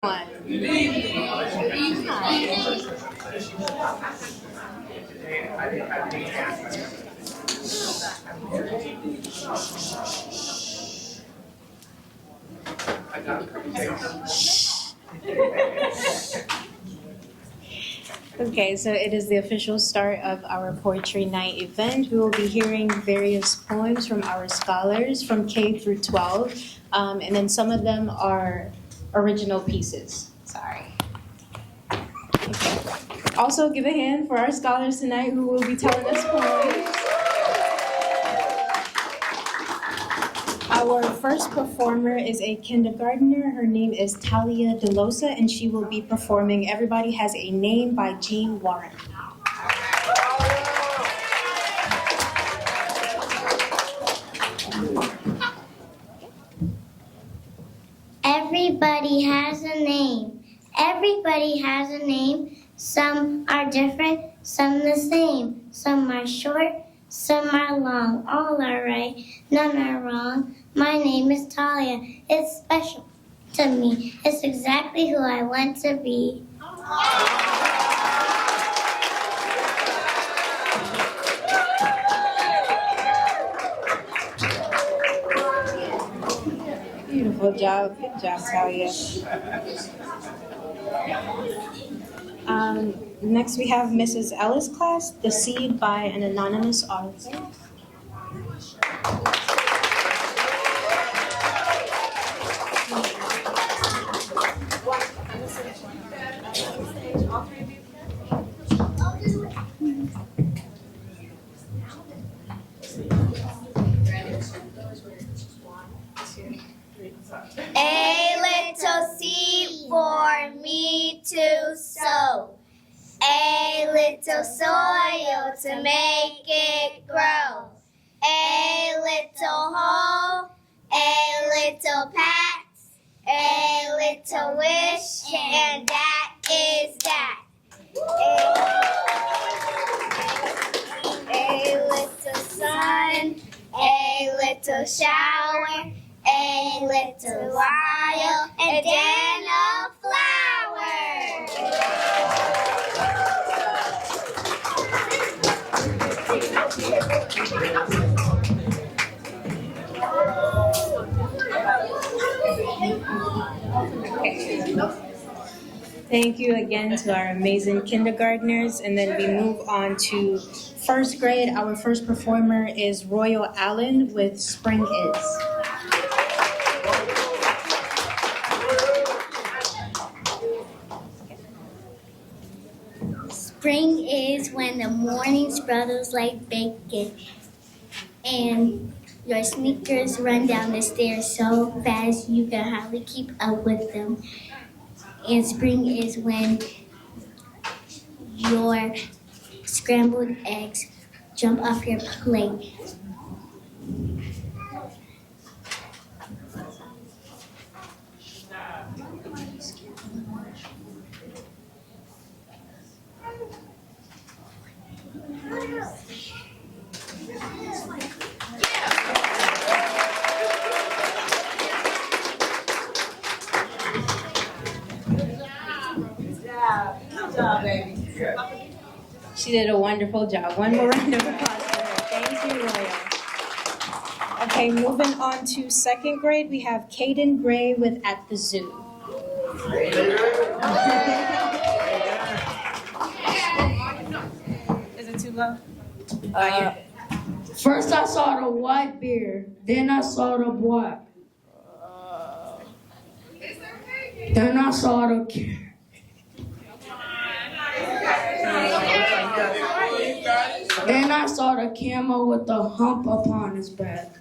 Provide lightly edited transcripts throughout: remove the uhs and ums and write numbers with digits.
One. Okay, so it is the official start of our poetry night event. We will be hearing various poems from our scholars from K through 12, and then some of them are original pieces. Sorry. Okay. Also, give a hand for our scholars tonight who will be telling us poems. Our first performer is a kindergartner. Her name is Talia DeLosa, and she will be performing Everybody Has a Name by Jean Warren. Everybody has a name. Everybody has a name. Some are different, some the same. Some are short, some are long. All are right, none are wrong. My name is Talia. It's special to me. It's exactly who I want to be. Beautiful job. Good job, Talia. Next, we have Mrs. Ellis' class, The Seed by an anonymous author. A little seed for me to sow. A little soil to make it grow. A little hole, a little pat, a little wish, and that is that. A little sun, a little shower, a little while, and then a Thank you again to our amazing kindergartners. And then we move on to first grade. Our first performer is Royal Allen with Spring Is. Spring is when the morning spreads like bacon and your sneakers run down the stairs so fast you can hardly keep up with them. And spring is when your scrambled eggs jump off your plate. She did a wonderful job. One more round of applause for her. Thank you, Royal. Okay, moving on to second grade, we have Caden Gray with At the Zoo. Is it too low? First I saw the white bear, then I saw the black. Then I saw the Then I saw the camel with the hump upon his back.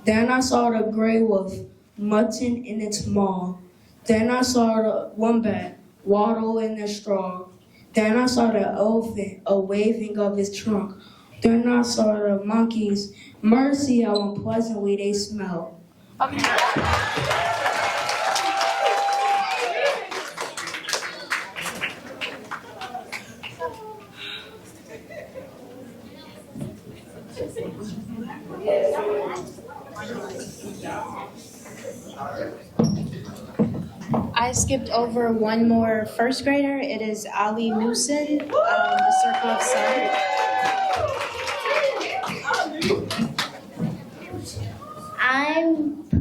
Then I saw the gray wolf, mutton in its maw. Then I saw the wombat, waddle in the straw. Then I saw the elephant, a waving of his trunk. Then I saw the monkeys, mercy how unpleasantly they smell. I skipped over one more first grader. It is Ali Newson, The Circle of Sun.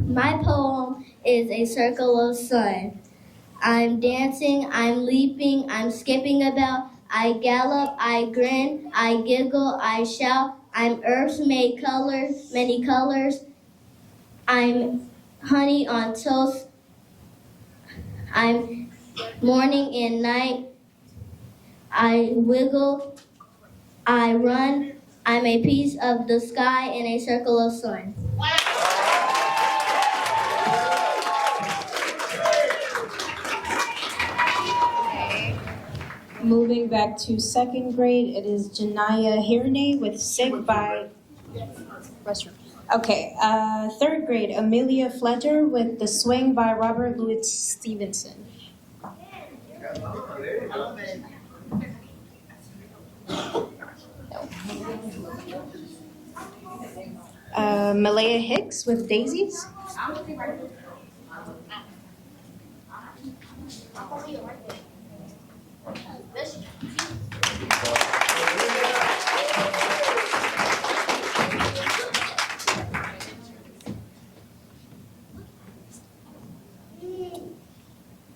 My poem is A Circle of Sun. I'm dancing, I'm leaping, I'm skipping about. I gallop, I grin, I giggle, I shout. I'm earth's made colors, many colors. I'm honey on toast. I'm morning and night. I wiggle, I run. I'm a piece of the sky in a circle of sun. Moving back to second grade, it is Janaya Hirney with Sick by Restroom. Okay, third grade, Amelia Fletcher with The Swing by Robert Louis Stevenson. Malaya Hicks with Daisies.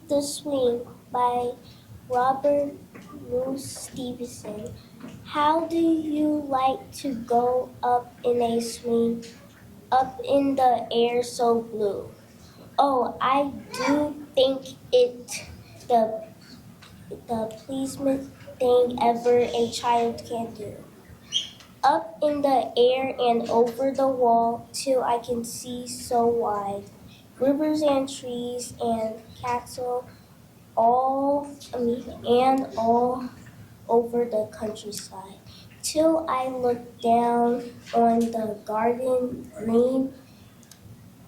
The Swing by Robert Louis Stevenson. How do you like to go up in a swing, up in the air so blue? Oh, I do think it the pleasantest thing ever a child can do. Up in the air and over the wall till I can see so wide. Rivers and trees and castle all over the countryside. Till I look down on the garden green,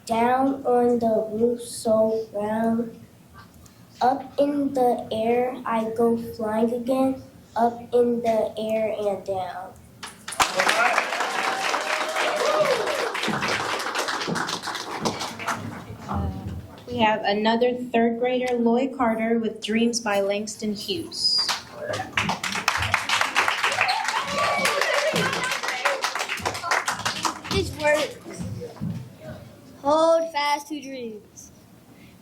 down on the roof so round. Up in the air I go flying again, up in the air and down. We have another third grader, Lloyd Carter with Dreams by Langston Hughes. This works. Hold fast to dreams.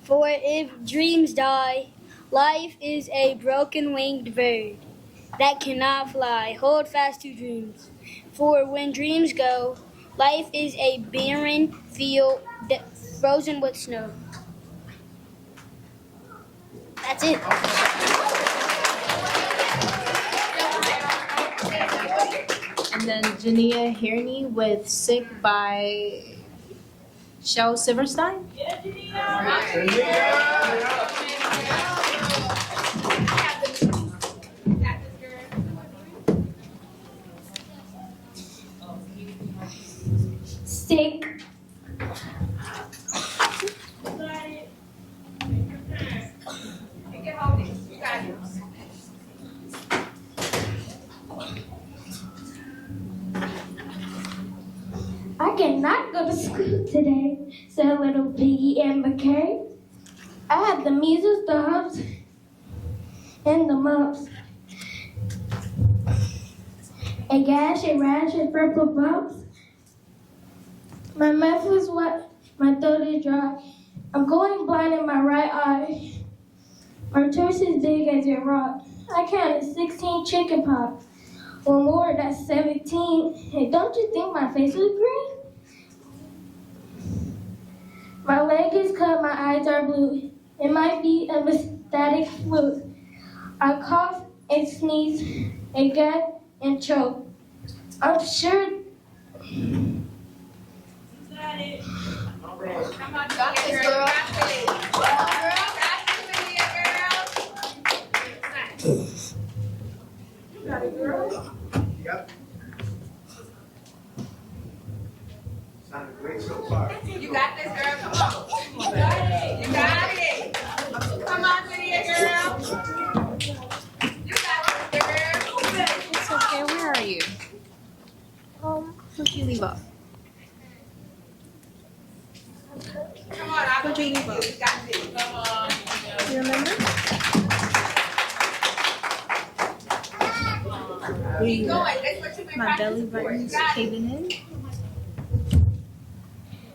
For if dreams die, life is a broken winged bird that cannot fly. Hold fast to dreams. For when dreams go, life is a barren field frozen with snow. That's it. And then Jania Hirney with Sick by Shel Silverstein. Sick. I cannot go to school today, said little Piggy and McKay. I had the measles, the humps, and the mumps. A gash, a rash, and purple bumps. My mouth is wet, my throat is dry. I'm going blind in my right eye. My torso is big as a rock. I counted 16 chicken pox. One more, that's 17. Hey, don't you think my face was green? My leg is cut, my eyes are blue. It might be a static flu. I cough and sneeze, and gag and choke. I'm sure. Come on, got this girl. You got it, girl. Yep. Sounded great so far. You got this, girl. Come on. You got it. You got it. Come on, Lydia, girl. You got this, girl. It's okay, where are you? Who'd you leave off? Come on, I believe in you. You got this. Come on. You remember? Keep going. That's what you've been My belly practicing for. You button's got it. caving in.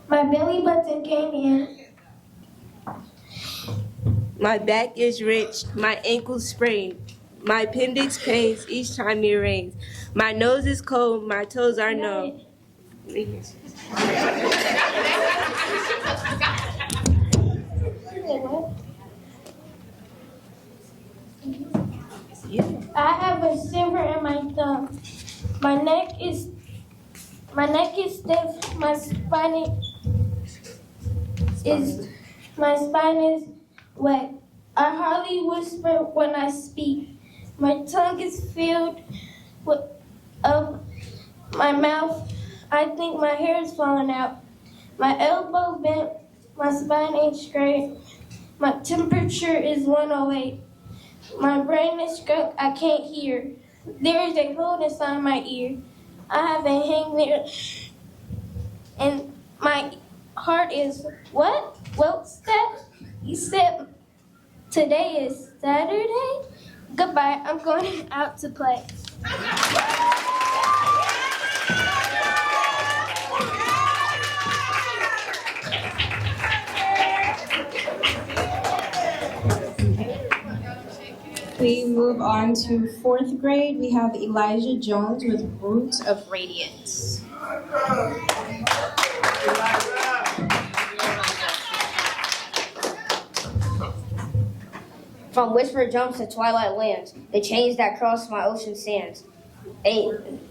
My belly button came in. My back is rich, my ankles sprained. My appendix pains each time it rains. My nose is cold, my toes are numb. I have a silver in my thumb. My neck is stiff. My spine is wet. I hardly whisper when I speak. My tongue is filled with of my mouth. I think my hair is falling out. My elbow bent. My spine ain't straight. My temperature is 108. My brain is struck. I can't hear. There is a hole inside my ear. I have a hangnail, and my heart is what? What's that? You said today is Saturday? Goodbye. I'm going out to play. We move on to fourth grade. We have Elijah Jones with Roots of Radiance. From whispered jumps to twilight lands, the chains that cross my ocean sands.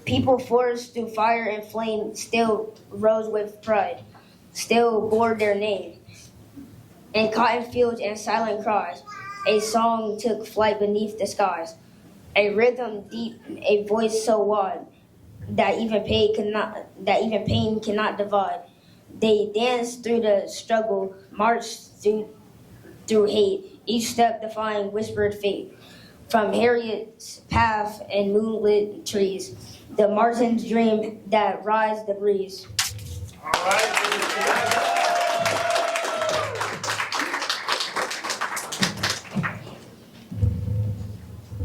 People forged through fire and flame still rose with pride, still bore their name. In cotton fields and silent cries, a song took flight beneath the skies. A rhythm deep, a voice so wide that even pain cannot divide. They danced through the struggle, marched through hate, each step defying whispered fate. From Harriet's path and moonlit trees, the Martin's dream that rides the breeze. All right.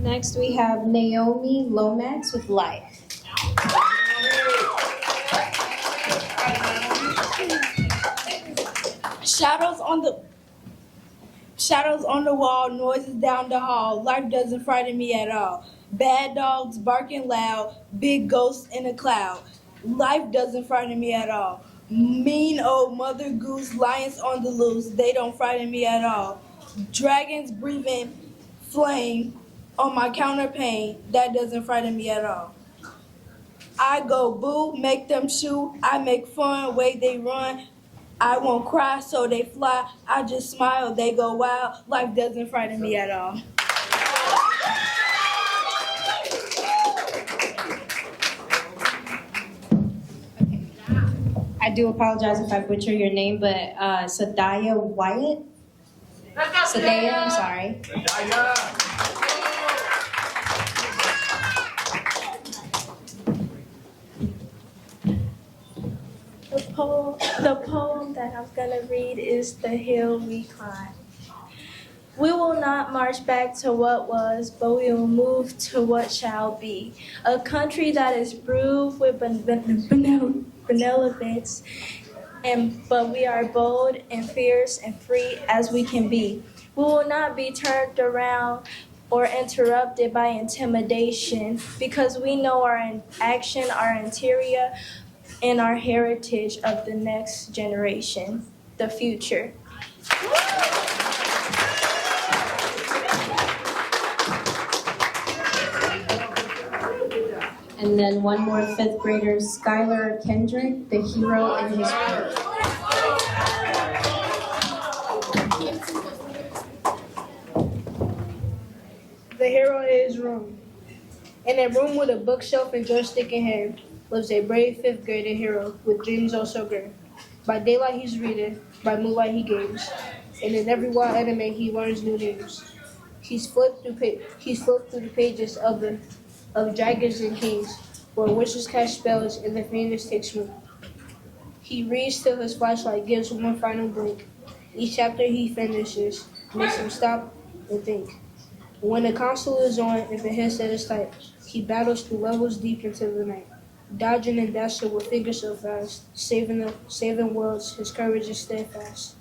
Next, we have Naomi Lomax with Life. Shadows on the wall, noises down the hall. Life doesn't frighten me at all. Bad dogs barking loud, big ghosts in a cloud. Life doesn't frighten me at all. Mean old mother goose, lions on the loose, they don't frighten me at all. Dragons breathing flame on my counterpane, that doesn't frighten me at all. I go boo, make them shoot, I make fun, way they run. I won't cry, so they fly. I just smile, they go wild. Life doesn't frighten me at all. I do apologize if I butcher your name, but Sadaya Wyatt? Sadaya, I'm sorry. The poem that I'm gonna read is The Hill We Climb. We will not march back to what was, but we will move to what shall be. A country that is brewed with benevolence, but we are bold and fierce and free as we can be. We will not be turned around or interrupted by intimidation because we know our action, our interior, and our heritage of the next generation, the future. And then one more fifth grader, Skylar Kendrick, The Hero in His Room. The hero in his room. In a room with a bookshelf and joystick in hand lives a brave fifth grader hero with dreams also gray. By daylight he's reading, by moonlight he games, and in every wild anime he learns new names. He's flipped through the pages of dragons and kings, where witches cast spells and the faintest takes root. He reads till his flashlight gives one final blink. Each chapter he finishes makes him stop and think. When the console is on, if the headset is tight, he battles through levels deep into the night. Dodging and dashing with fingers so fast, saving worlds, his courage is steadfast.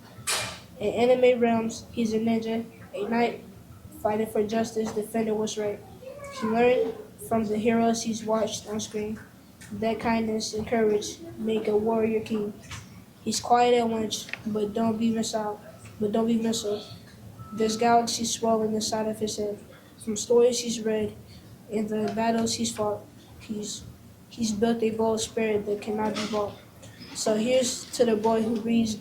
In anime realms, he's a ninja, a knight, fighting for justice, defending what's right. He learned from the heroes he's watched on screen that kindness and courage make a warrior king. He's quiet at lunch, but don't be missed out. But don't be missed out. There's galaxies swirling inside of his head. From stories he's read and the battles he's fought, he's built a bold spirit that cannot be bought. So here's to the boy who reads,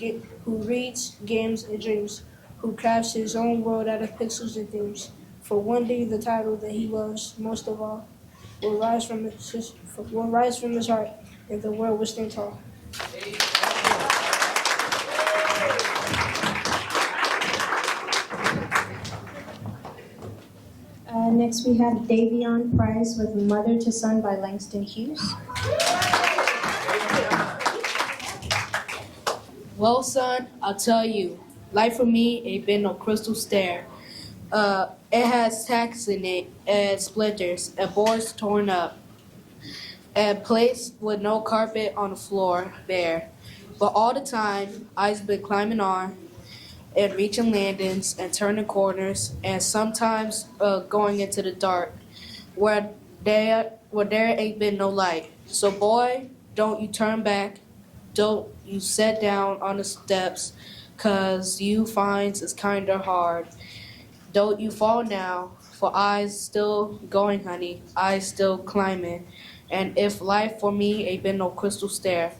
games, and dreams, who crafts his own world out of pixels and themes. For one day, the title that he loves most of all will rise from his heart, and the world will stand tall. Next, we have Davion Price with Mother to Son by Langston Hughes. Well, son, I'll tell you, life for me ain't been no crystal stair. It has tacks in it, and splinters, and boards torn up, and place with no carpet on the floor, bare. But all the time, I've been climbing on, and reaching landings, and turning corners, and sometimes going into the dark, where there ain't been no light. So boy, don't you turn back, don't you sit down on the steps, 'cause you finds it's kinda hard. Don't you fall now, for I's still going, honey, I's still climbing. And if life for me ain't been no crystal stair.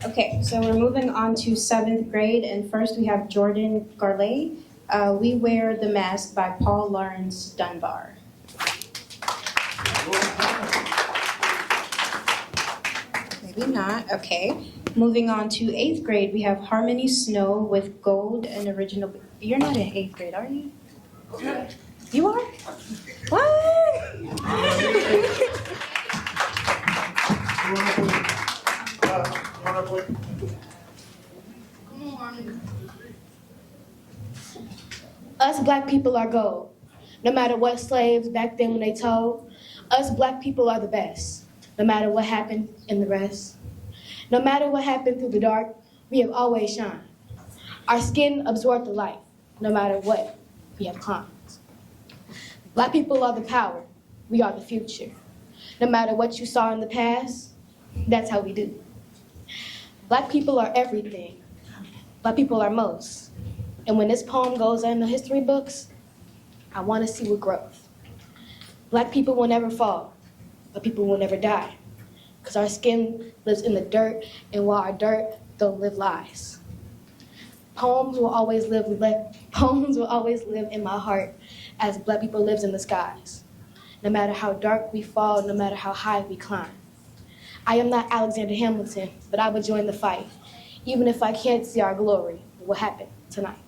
Okay, so we're moving on to 7th grade, and first we have Jordan Garley. We Wear the Mask by Paul Lawrence Dunbar. Maybe not, okay. Moving on to 8th grade, we have Harmony Snow with Gold and Original. You're not in 8th grade, are you? You are? What? Us black people are gold. No matter what slaves back then when they told, us black people are the best. No matter what happened in the rest. No matter what happened through the dark, we have always shined. Our skin absorbed the light. No matter what, we have climbed. Black people are the power. We are the future. No matter what you saw in the past, that's how we do. Black people are everything. Black people are most. And when this poem goes in the history books, I want to see what growth. Black people will never fall, but people will never die. Because our skin lives in the dirt, and while our dirt don't live lies. Poems will always live in my heart as black people lives in the skies. No matter how dark we fall, no matter how high we climb. I am not Alexander Hamilton, but I would join the fight. Even if I can't see our glory, what will happen tonight?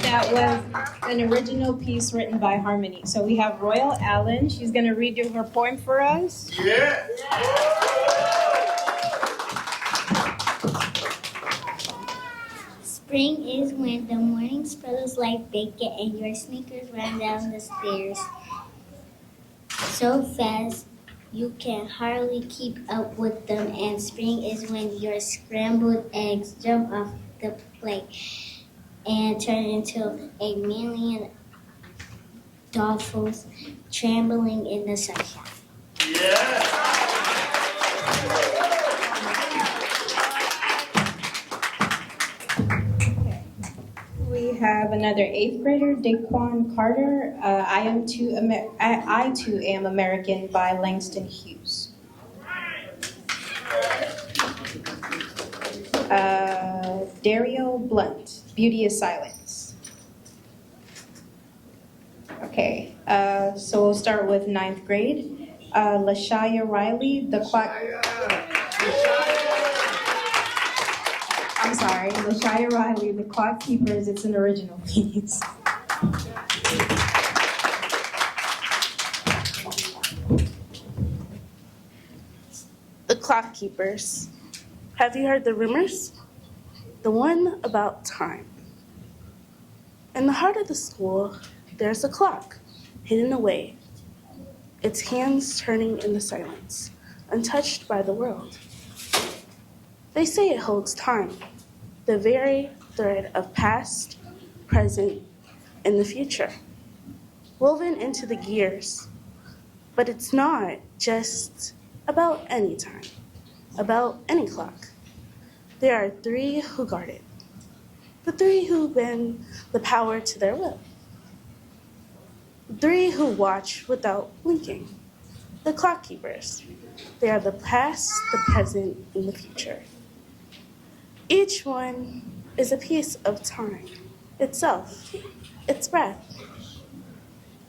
That was an original piece written by Harmony. So we have Royal Allen. She's going to read you her poem for us. Yeah. Spring is when the morning spreads like bacon and your sneakers run down the stairs so fast you can hardly keep up with them. And spring is when your scrambled eggs jump off the plate and turn into a million dolphins trembling in the sunshine. Yeah. We have another 8th grader, Daquan Carter. I Too Am American by Langston Hughes. Dario Blunt, Beauty is Silence. Okay, so we'll start with 9th grade. Lashaya Riley, The Clock. I'm sorry, Lashaya Riley, The Clock Keepers. It's an original piece. clock keepers. Have you heard the rumors? The one about time. In the heart of the school, there's a clock, hidden away, its hands turning in the silence, untouched by the world. They say it holds time, the very thread of past, present, and the future, woven into the gears. But it's not just about any time, about any clock. There are three who guard it, the three who bend the power to their will, the three who watch without blinking, the clock keepers. They are the past, the present, and the future. Each one is a piece of time itself, its breath.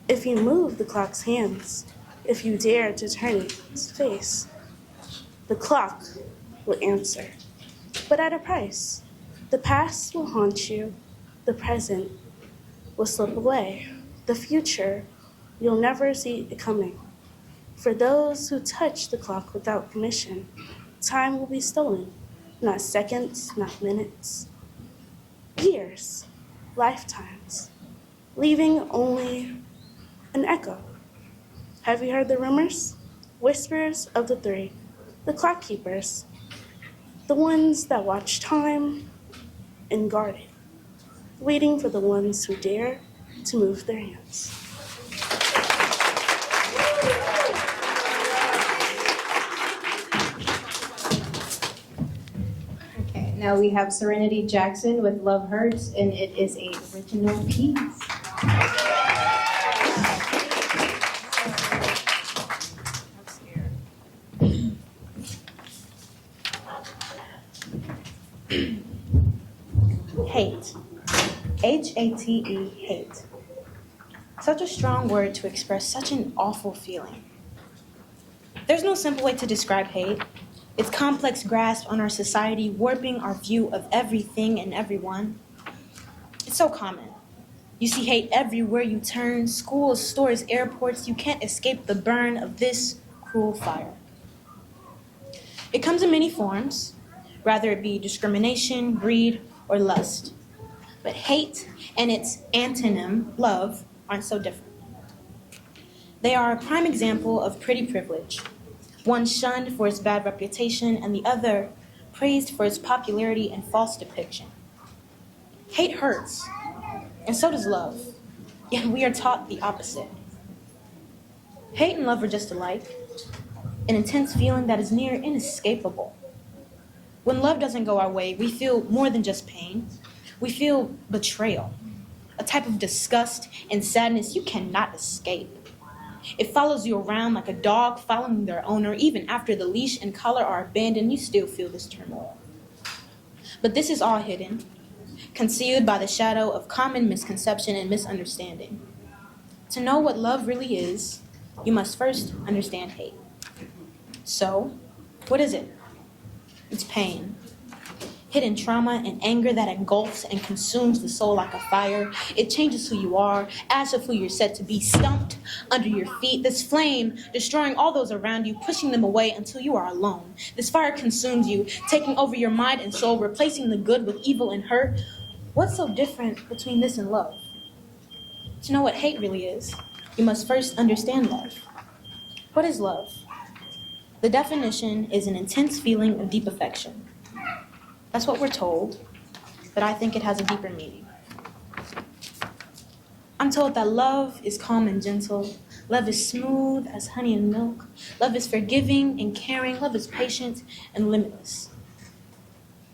If you move the clock's hands, if you dare to turn its face, the clock will answer, but at a price. The past will haunt you, the present will slip away, the future you'll never see it coming. For those who touch the clock without permission, time will be stolen, not seconds, not minutes, years, lifetimes, leaving only an echo. Have you heard the rumors? Whispers of the three, the clock keepers, the ones that watch time and guard it, waiting for the ones who dare to move their hands. Okay, now we have Serenity Jackson with Love Hurts, and it is a original piece. Hate. H-A-T-E, hate. Such a strong word to express such an awful feeling. There's no simple way to describe hate. Its complex grasp on our society, warping our view of everything and everyone. It's so common. You see hate everywhere you turn, schools, stores, airports. You can't escape the burn of this cruel fire. It comes in many forms, whether it be discrimination, greed, or lust. But hate and its antonym, love, aren't so different. They are a prime example of pretty privilege. One shunned for its bad reputation, and the other praised for its popularity and false depiction. Hate hurts, and so does love, yet we are taught the opposite. Hate and love are just alike, an intense feeling that is near inescapable. When love doesn't go our way, we feel more than just pain. We feel betrayal, a type of disgust and sadness you cannot escape. It follows you around like a dog following their owner. Even after the leash and collar are abandoned, you still feel this turmoil. But this is all hidden, concealed by the shadow of common misconception and misunderstanding. To know what love really is, you must first understand hate. So, what is it? It's pain. Hidden trauma and anger that engulfs and consumes the soul like a fire. It changes who you are, asks of who you're said to be, stumped under your feet. This flame destroying all those around you, pushing them away until you are alone. This fire consumes you, taking over your mind and soul, replacing the good with evil and hurt. What's so different between this and love? To know what hate really is, you must first understand love. What is love? The definition is an intense feeling of deep affection. That's what we're told, but I think it has a deeper meaning. I'm told that love is calm and gentle. Love is smooth as honey and milk. Love is forgiving and caring. Love is patient and limitless.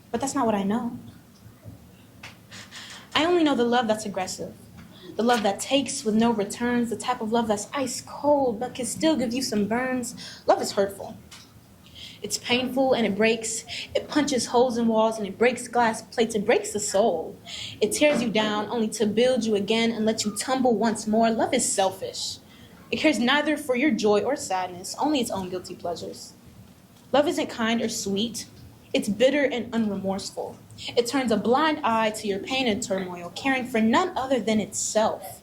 But that's not what I know. I only know the love that's aggressive, the love that takes with no returns, the type of love that's ice cold but can still give you some burns. Love is hurtful. It's painful and it breaks. It punches holes in walls and it breaks glass plates. It breaks the soul. It tears you down only to build you again and let you tumble once more. Love is selfish. It cares neither for your joy or sadness, only its own guilty pleasures. Love isn't kind or sweet. It's bitter and unremorseful. It turns a blind eye to your pain and turmoil, caring for none other than itself.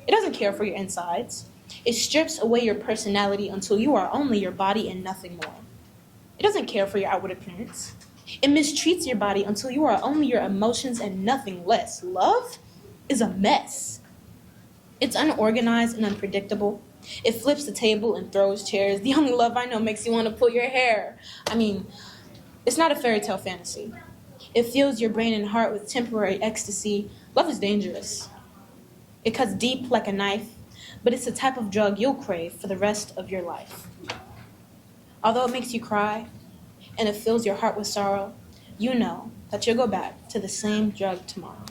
It doesn't care for your insides. It strips away your personality until you are only your body and nothing more. It doesn't care for your outward appearance. It mistreats your body until you are only your emotions and nothing less. Love is a mess. It's unorganized and unpredictable. It flips the table and throws chairs. The only love I know makes you want to pull your hair. I mean, it's not a fairy tale fantasy. It fills your brain and heart with temporary ecstasy. Love is dangerous. It cuts deep like a knife, but it's the type of drug you'll crave for the rest of your life. Although it makes you cry and it fills your heart with sorrow, you know that you'll go back to the same drug tomorrow.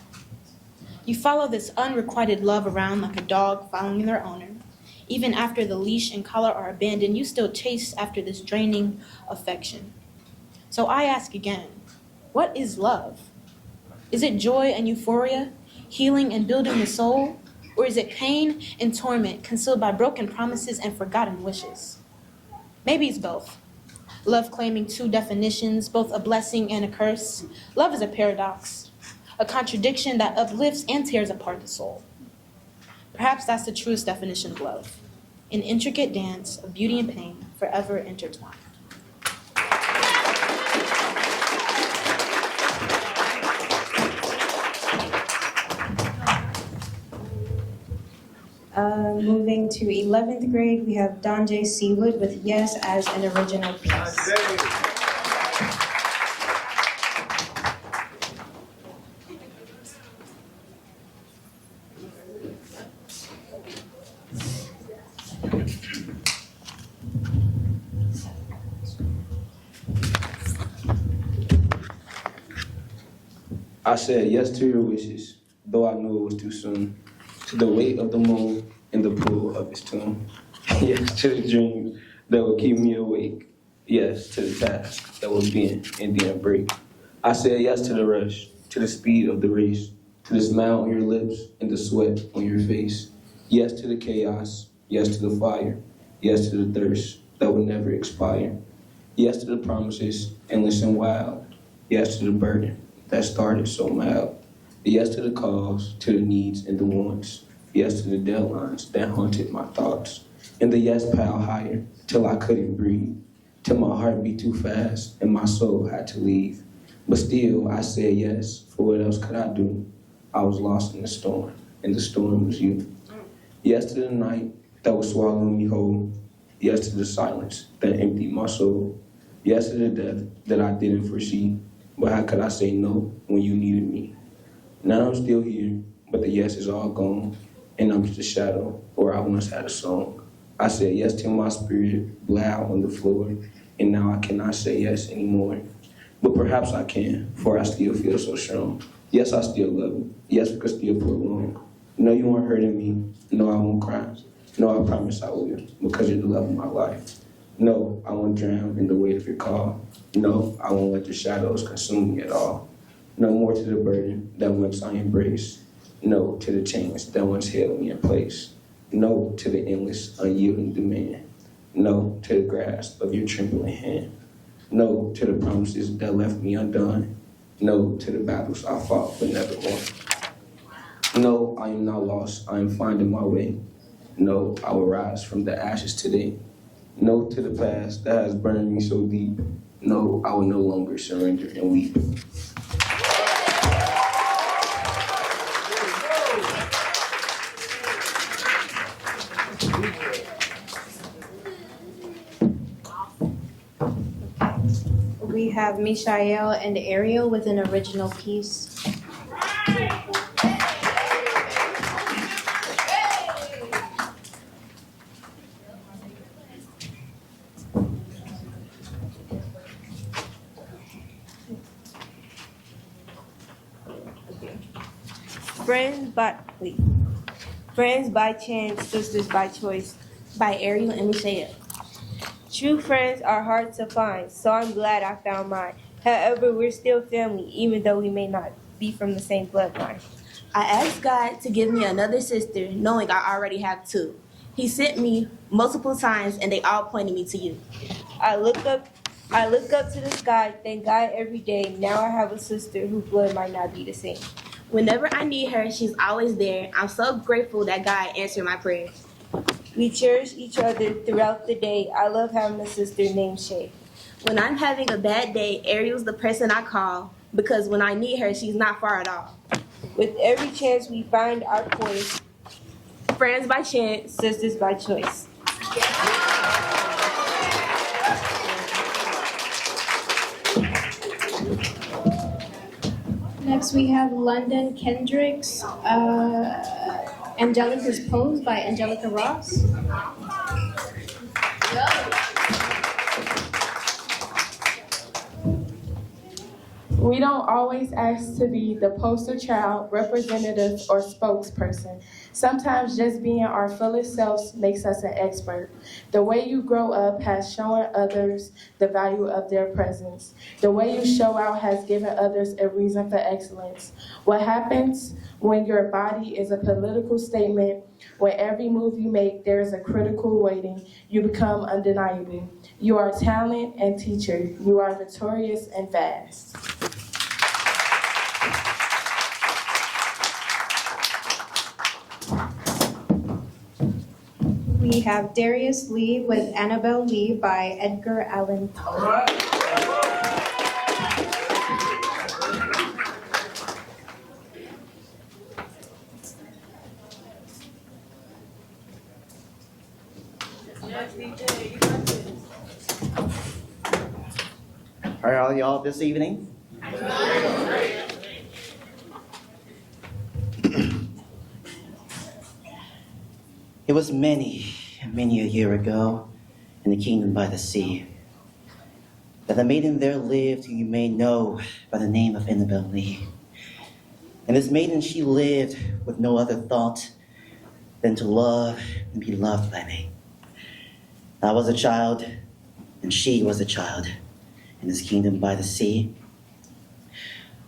You follow this unrequited love around like a dog following their owner. Even after the leash and collar are abandoned, you still chase after this draining affection. So I ask again, what is love? Is it joy and euphoria, healing and building the soul? Or is it pain and torment concealed by broken promises and forgotten wishes? Maybe it's both. Love claiming two definitions, both a blessing and a curse. Love is a paradox, a contradiction that uplifts and tears apart the soul. Perhaps that's the truest definition of love, an intricate dance of beauty and pain forever intertwined. Moving to 11th grade, we have Don J. Seawood with Yes as an original piece. I said yes to your wishes, though I knew it was too soon, to the weight of the moon in the pool of its tomb. Yes to the dreams that would keep me awake. Yes to the task that would bend and then break. I said yes to the rush, to the speed of the race, to the smile on your lips and the sweat on your face. Yes to the chaos, yes to the fire, yes to the thirst that would never expire. Yes to the promises, endless and wild. Yes to the burden that started so mild. Yes to the calls, to the needs and the wants. Yes to the deadlines that haunted my thoughts. And the yes piled higher till I couldn't breathe, till my heart beat too fast and my soul had to leave. But still I said yes, for what else could I do? I was lost in the storm, and the storm was you. Yes to the night that was swallowing me whole. Yes to the silence that emptied my soul. Yes to the death that I didn't foresee. But how could I say no when you needed me? Now I'm still here, but the yes is all gone, and I'm just a shadow where I once had a song. I said yes till my spirit bled out on the floor, and now I cannot say yes anymore. But perhaps I can, for I still feel so strong. Yes, I still love you. Yes, we could still prolong. No, you aren't hurting me. No, I won't cry. No, I promise I will, because you're the love of my life. No, I won't drown in the weight of your call. No, I won't let the shadows consume me at all. No more to the burden that once I embraced. No to the chains that once held me in place. No to the endless, unyielding demand. No to the grasp of your trembling hand. No to the promises that left me undone. No to the battles I fought but never won. No, I am not lost. I am finding my way. No, I will rise from the ashes today. No to the past that has burned me so deep. No, I will no longer surrender and weep. We have Mishael and Ariel with an original piece. Friends by chance, sisters by choice, by Ariel and Michelle. True friends are hard to find, so I'm glad I found mine. However, we're still family, even though we may not be from the same bloodline. I asked God to give me another sister, knowing I already have two. He sent me multiple times, and they all pointed me to you. I look up to the sky, thank God every day. Now I have a sister whose blood might not be the same. Whenever I need her, she's always there. I'm so grateful that God answered my prayers. We cherish each other throughout the day. I love having a sister named Shay. When I'm having a bad day, Ariel's the person I call because when I need her, she's not far at all. With every chance we find our poise, friends by chance, sisters by choice. Next we have London Kendrick's Angelica's Pose by Angelica Ross. We don't always ask to be the poster child, representative, or spokesperson. Sometimes just being our fullest selves makes us an expert. The way you grow up has shown others the value of their presence. The way you show out has given others a reason for excellence. What happens when your body is a political statement, when every move you make there is a critical weighting, you become undeniable. You are talent and teacher. You are victorious and vast. We have Darius Lee with Annabelle Lee by Edgar Allan Poe. How are y'all this evening? It was many a year ago in the kingdom by the sea that a maiden there lived who you may know by the name of Annabelle Lee. And this maiden, she lived with no other thought than to love and be loved by me. I was a child, and she was a child in this kingdom by the sea.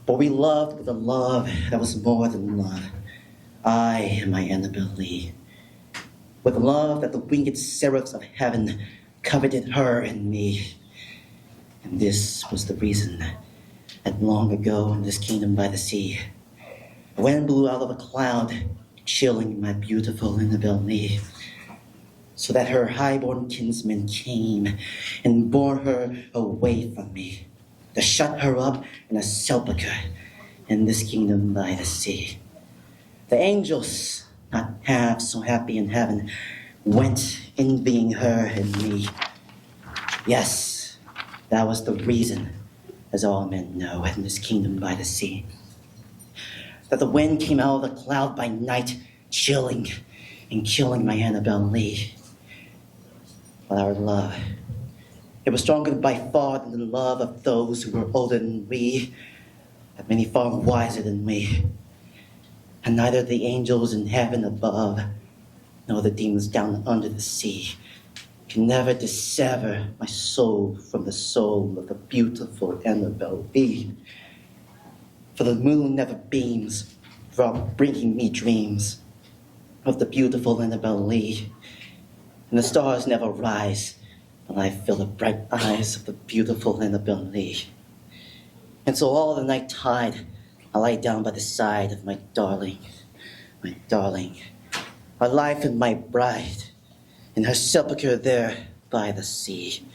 But we loved with a love that was more than love. I and my Annabelle Lee. With love that the winged seraphs of heaven coveted her and me. And this was the reason that long ago in this kingdom by the sea, a wind blew out of a cloud, chilling my beautiful Annabelle Lee, so that her highborn kinsmen came and bore her away from me, to shut her up in a sepulchre in this kingdom by the sea. The angels, not half so happy in heaven, went envying her and me. Yes, that was the reason, as all men know, in this kingdom by the sea, that the wind came out of the cloud by night, chilling and killing my Annabelle Lee. But our love, it was stronger by far than the love of those who were older than we, and many far wiser than we. And neither the angels in heaven above, nor the demons down under the sea, can never dissever my soul from the soul of the beautiful Annabelle Lee. For the moon never beams, bringing me dreams of the beautiful Annabelle Lee. And the stars never rise when I feel the bright eyes of the beautiful Annabelle Lee. And so all the night tide, I lie down by the side of my darling, my life and my bride, in her sepulchre there by the sea,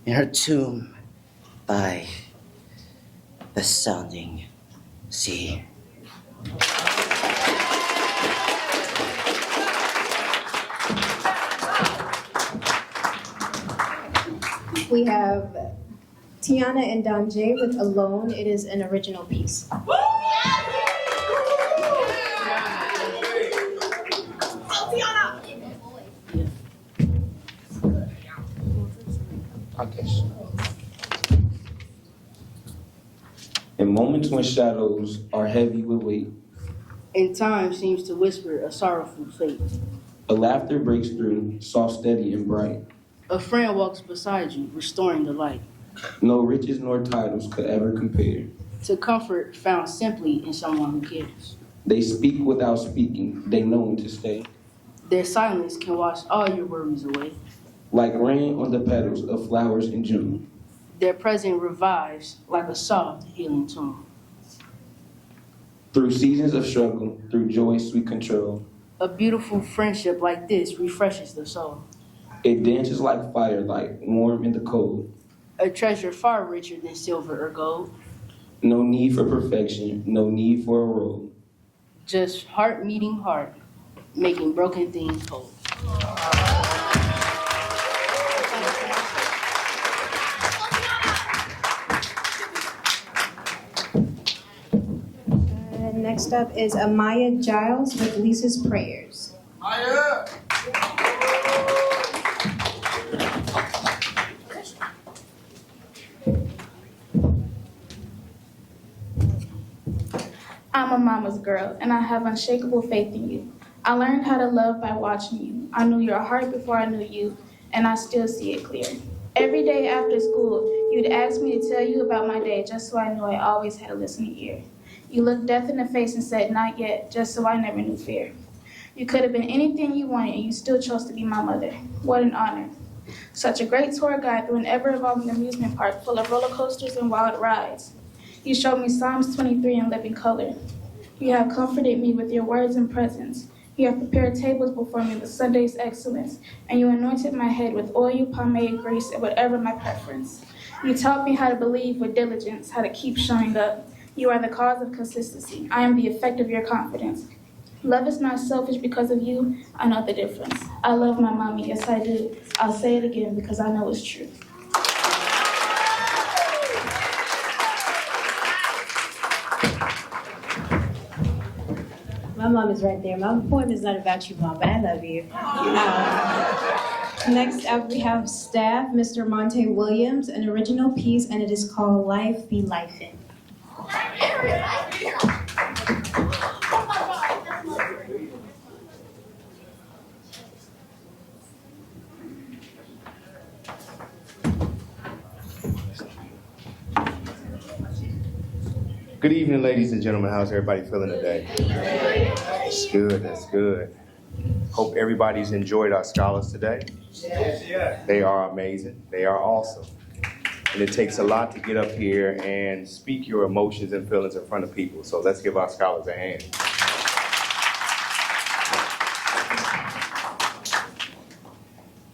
in her tomb by the sounding sea. We have Tiana and Don J with Alone. It is an original piece. In moments when shadows are heavy with weight, And time seems to whisper a sorrowful fate. a laughter breaks through, soft, steady, and bright. A friend walks beside you, restoring the light. No riches nor titles could ever compare. To comfort found simply in someone who cares. They speak without speaking, they know when to stay. Their silence can wash all your worries away. Like rain on the petals of flowers in June. Their presence revives like a soft, healing tune. Through seasons of struggle, through joy's sweet control, A beautiful friendship like this refreshes the soul. it dances like firelight, warm in the cold. a treasure far richer than silver or gold. No need for perfection, no need for a robe. Just heart meeting heart, making broken things whole. Next up is Amaya Giles with Lisa's Prayers. Maya! I'm a mama's girl, and I have unshakable faith in you. I learned how to love by watching you. I knew your heart before I knew you, and I still see it clear. Every day after school, you'd ask me to tell you about my day just so I knew I always had a listening ear. You looked death in the face and said, "Not yet," just so I never knew fear. You could have been anything you wanted, and you still chose to be my mother. What an honor. Such a great tour guide through an ever-evolving amusement park full of roller coasters and wild rides. You showed me Psalms 23 in living color. You have comforted me with your words and presence. You have prepared tables before me with Sunday's excellence, and you anointed my head with oil, pomade, grease, and whatever my preference. You taught me how to believe with diligence, how to keep showing up. You are the cause of consistency. I am the effect of your confidence. Love is not selfish because of you. I know the difference. I love my mommy, yes I do. I'll say it again because I know it's true. My mom is right there. My poem is not about you, Mom, but I love you. Next up, we have staff, Mr. Monte Williams, an original piece, and it is called Life Be Lifin'. Good evening, ladies and gentlemen. How's everybody feeling today? That's good, that's good. Hope everybody's enjoyed our scholars today. They are amazing. They are awesome. And it takes a lot to get up here and speak your emotions and feelings in front of people. So let's give our scholars a hand.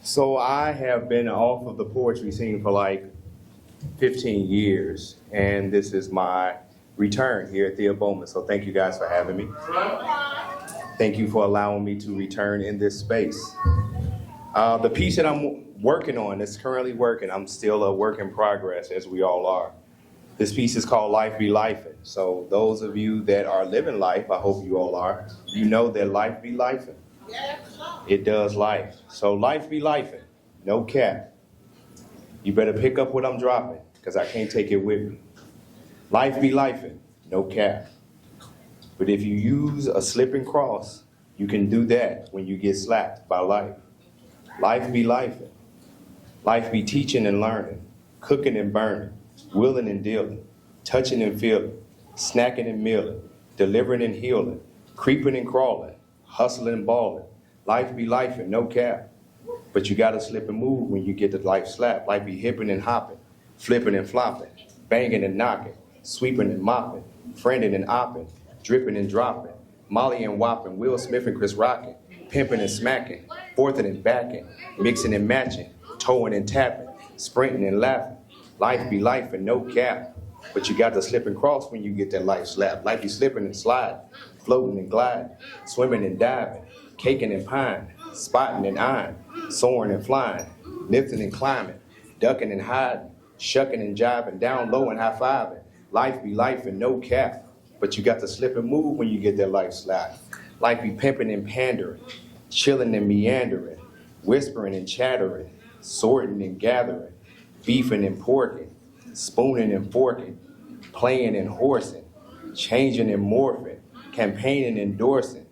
So I have been off of the poetry scene for like 15 years, and this is my return here at Thea Bowman. So thank you guys for having me. Thank you for allowing me to return in this space. The piece that I'm working on, that's currently working, I'm still a work in progress, as we all are. This piece is called Life Be Lifin'. So those of you that are living life, I hope you all are, you know that life be lifin'. It does life. So life be lifin', no cap. You better pick up what I'm dropping, because I can't take it with me. Life be lifing, no cap. But if you use a slip and cross, you can do that when you get slapped by life. Life be lifing. Life be teaching and learning, cooking and burning, willing and dealing, touching and feeling, snacking and mealing, delivering and healing, creeping and crawling, hustling and balling. Life be lifing, no cap. But you gotta slip and move when you get the life slap. Life be hipping and hopping, flipping and flopping, banging and knocking, sweeping and mopping, friending and opping, dripping and dropping, Molly and whopping, Will Smith and Chris Rockin', pimping and smacking, forthing and backing, mixing and matching, towing and tapping, sprinting and laughing. Life be life and no cap. But you got to slip and cross when you get that life slap. Life be slipping and sliding, floating and gliding, swimming and diving, caking and pine, spotting and eyeing, soaring and flying, lifting and climbing, ducking and hiding, shucking and jiving, down low and high-fiving. Life be life and no cap. But you got to slip and move when you get that life slap. Life be pimping and pandering, chilling and meandering, whispering and chattering, sorting and gathering, beefing and porking, spooning and forking, playing and horsing, changing and morphing, campaigning and endorsing.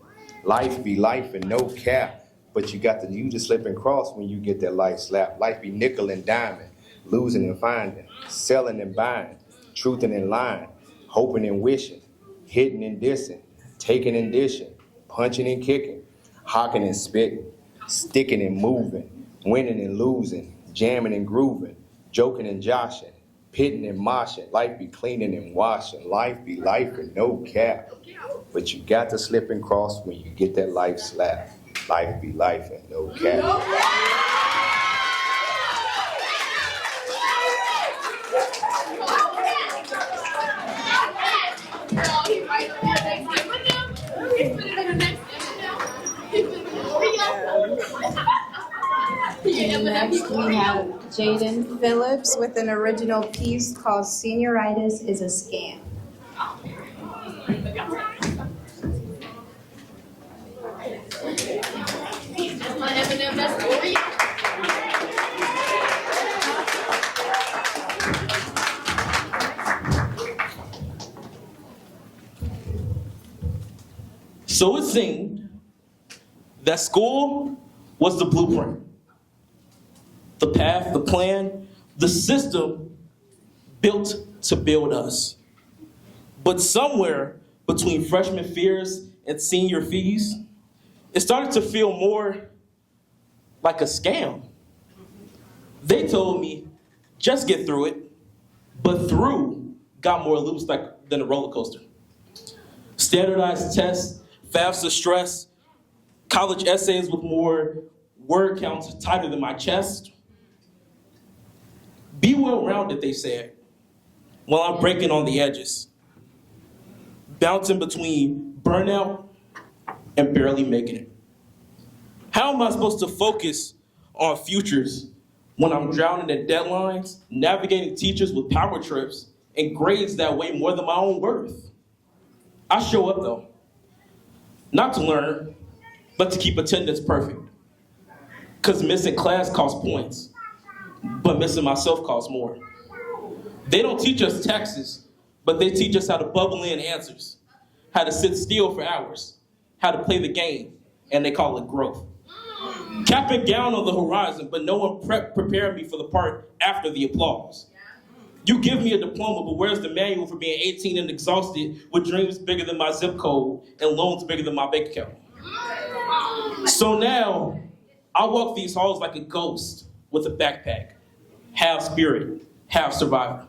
Life be life and no cap. But you got to use the slip and cross when you get that life slap. Life be nickel and diamond, losing and finding, selling and buying, truthing and lying, hoping and wishing, hitting and dissing, taking and dishing, punching and kicking, hocking and spitting, sticking and moving, winning and losing, jamming and grooving, joking and joshing, pitting and moshing. Life be cleaning and washing. Life be life and no cap. But you got to slip and cross when you get that life slap. Life be life and no cap. next we have Jaden Phillips with an original piece called Senioritis is a Scam. So it seemed that school was the blueprint, the path, the plan, the system built to build us. But somewhere between freshman fears and senior fees, it started to feel more like a scam. They told me, just get through it, but through got more loops than a roller coaster. Standardized tests, FAFSA stress, college essays with more word counts tighter than my chest. Be well-rounded, they said, while I'm breaking on the edges. Bouncing between burnout and barely making it. How am I supposed to focus on futures when I'm drowning in deadlines, navigating teachers with power trips, and grades that weigh more than my own worth? I show up though, not to learn, but to keep attendance perfect. Because missing class costs points, but missing myself costs more. They don't teach us taxes, but they teach us how to bubble in answers, how to sit still for hours, how to play the game, and they call it growth. Cap and gown on the horizon, but no one prepared me for the part after the applause. You give me a diploma, but where's the manual for being 18 and exhausted with dreams bigger than my zip code and loans bigger than my bank account? So now, I walk these halls like a ghost with a backpack, half spirit, half survivor.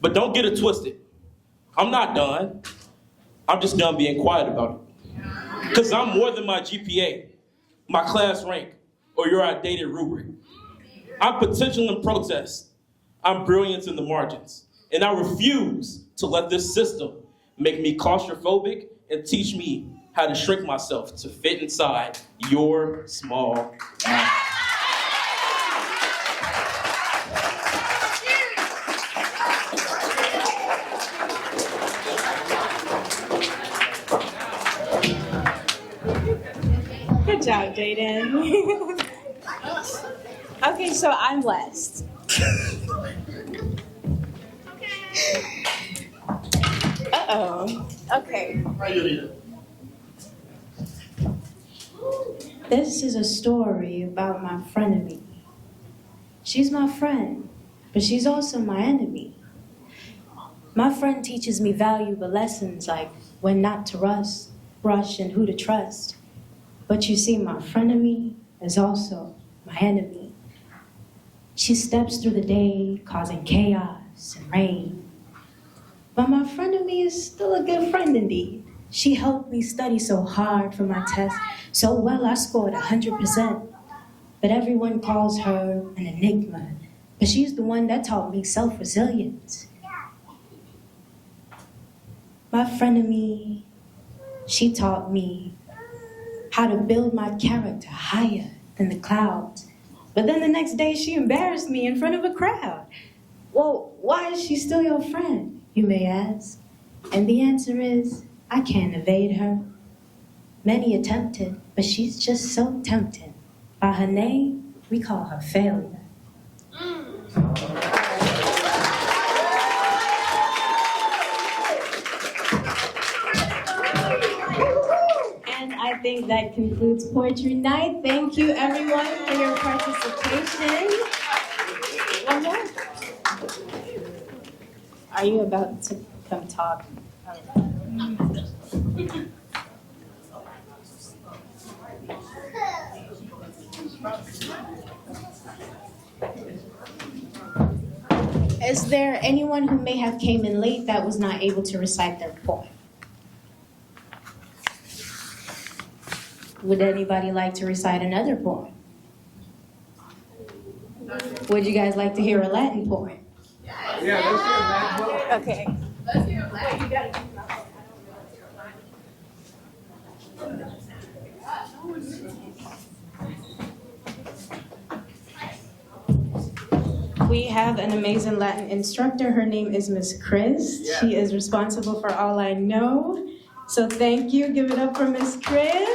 But don't get it twisted. I'm not done. I'm just done being quiet about it. Because I'm more than my GPA, my class rank, or your outdated rubric. I'm potential in protest. I'm brilliant in the margins. And I refuse to let this system make me claustrophobic and teach me how to shrink myself to fit inside your small mind. Good job, Jaden. Okay, so I'm West. Uh-oh. Okay. This is a story about my frenemy. She's my friend, but she's also my enemy. My friend teaches me valuable lessons like when not to rush and who to trust. But you see, my frenemy is also my enemy. She steps through the day causing chaos and rain. But my frenemy is still a good friend indeed. She helped me study so hard for my test, so well I scored 100%. But everyone calls her an enigma. But she's the one that taught me self-resilience. My frenemy, she taught me how to build my character higher than the clouds. But then the next day she embarrassed me in front of a crowd. Well, why is she still your friend, you may ask? And the answer is, I can't evade her. Many attempted, but she's just so tempting. By her name, we call her failure. And I think that concludes Poetry Night. Thank you, everyone, for your participation. One more. Are you about to come talk? Is there anyone who may have came in late that was not able to recite their poem? Would anybody like to recite another poem? Would you guys like to hear a Latin poem? Yeah, let's hear that poem. Okay. Let's hear that. You gotta keep We have an amazing Latin instructor. Her name is Miss Chris. She is responsible for All I Know. So thank you. Give it up for Miss Chris.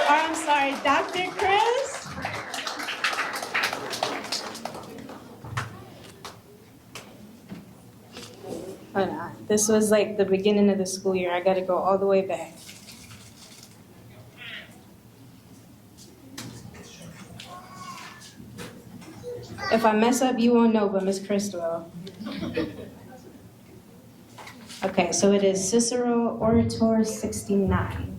Or I'm sorry, Dr. Chris. Hold on. This was like the beginning of the school year. I got to go all the way back. If I mess up, you won't know, but Miss Chris will. Okay, so it is Cicero Orator 69.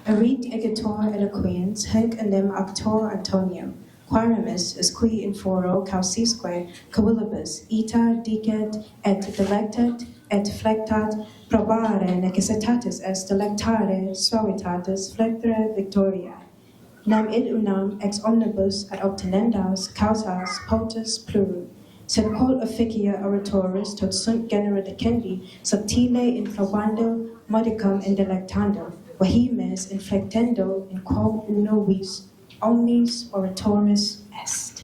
Erit egetor eloquens, hec enim actor Antonio, quarimus is qui in foro causisque cavillibus ita dicet et delectat et flectat probare necessitatis est delectare suavitatis flectere victoria. Nam id unam ex omnibus ad obtenendas causas potus plurum, sed quod officia oratoris tot sunt genera decendi subtile inflabando modicum indelectando, vehimes inflectendo in quo uno vis omnis oratoris est.